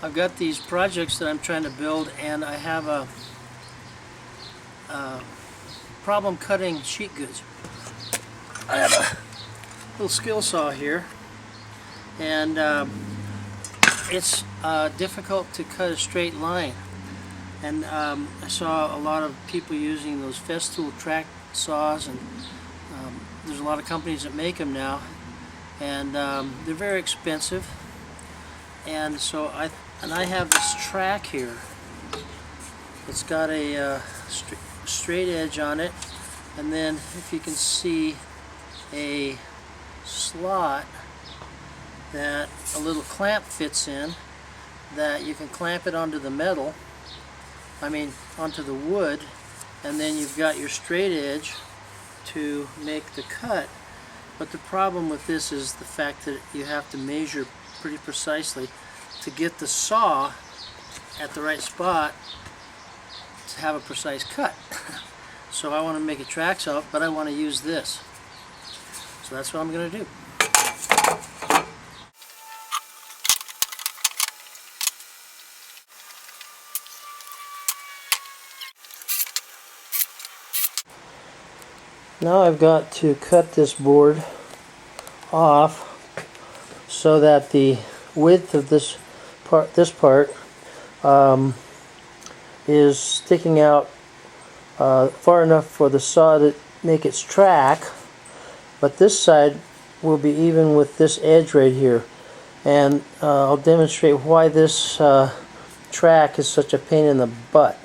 I've got these projects that I'm trying to build, and I have a problem cutting sheet goods. I have a little skill saw here, and it's difficult to cut a straight line. And I saw a lot of people using those Festool track saws, and there's a lot of companies that make them now, and they're very expensive. And so I have this track here. It's got a straight edge on it, and then if you can see a slot that a little clamp fits in, that you can clamp it onto the metal, onto the wood, and then you've got your straight edge to make the cut. But the problem with this is the fact that you have to measure pretty precisely to get the saw at the right spot to have a precise cut. So I want to make a track saw, but I want to use this. So that's what I'm going to do. Now I've got to cut this board off so that the width of this part is sticking out far enough for the saw to make its track, but this side will be even with this edge right here, and I'll demonstrate why this track is such a pain in the butt.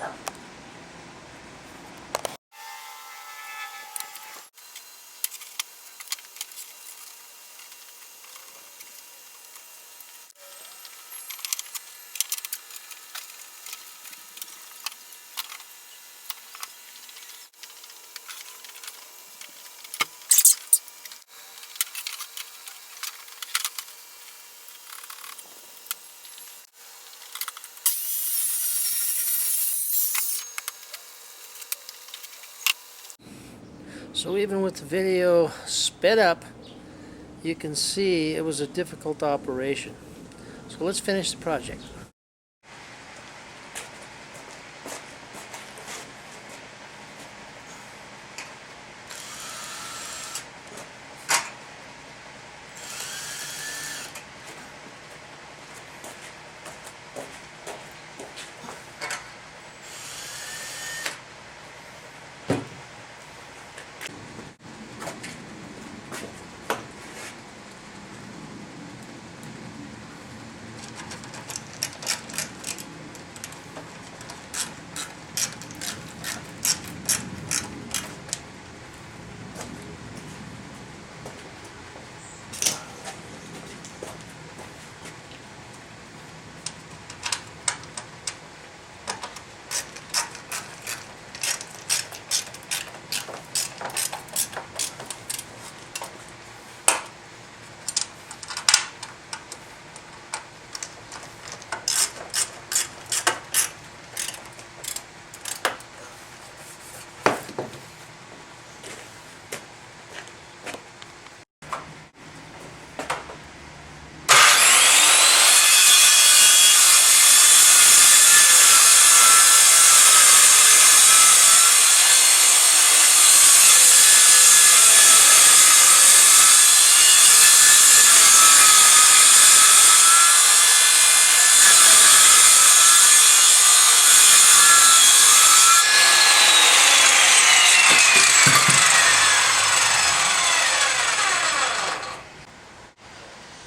So even with the video sped up, you can see it was a difficult operation. So let's finish the project.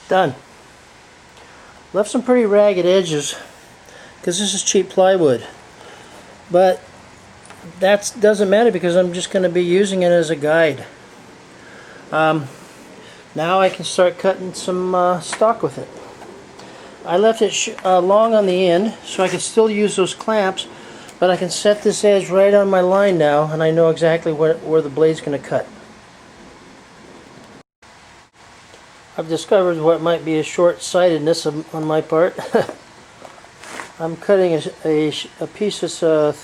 Done. Left some pretty ragged edges because this is cheap plywood, but that doesn't matter because I'm just going to be using it as a guide. Now I can start cutting some stock with it. I left it long on the end so I can still use those clamps, but I can set this edge right on my line now, and I know exactly where the blade's going to cut. I've discovered what might be a short-sightedness on my part. I'm cutting a piece that's about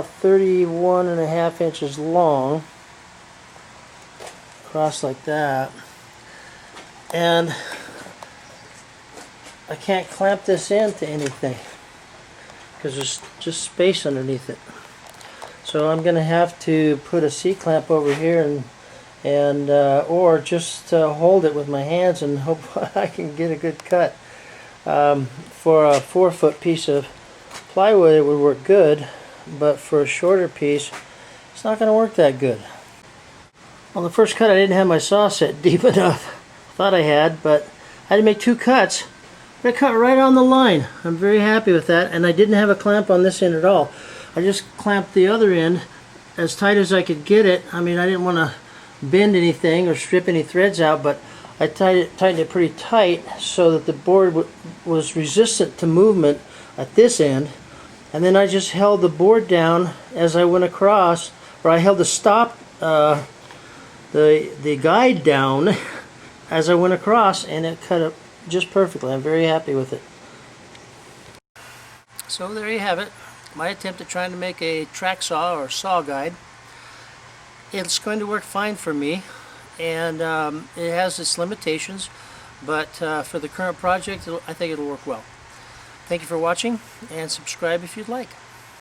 31 and a half inches long, across like that, and I can't clamp this into anything because there's just space underneath it. So I'm going to have to put a C-clamp over here and or just hold it with my hands and hope I can get a good cut. For a 4-foot piece of plywood it would work good, but for a shorter piece it's not going to work that good. On the first cut I didn't have my saw set deep enough. Thought I had, but I had to make 2 cuts. But I cut right on the line. I'm very happy with that, and I didn't have a clamp on this end at all. I just clamped the other end as tight as I could get it. I mean, I didn't want to bend anything or strip any threads out, but I tightened it pretty tight so that the board was resistant to movement at this end. And then I just held the board down as I went across, or I held the stop, the guide down as I went across, and it cut it just perfectly. I'm very happy with it. So there you have it. My attempt at trying to make a track saw or saw guide. It's going to work fine for me, and it has its limitations, but for the current project I think it'll work well. Thank you for watching, and subscribe if you'd like.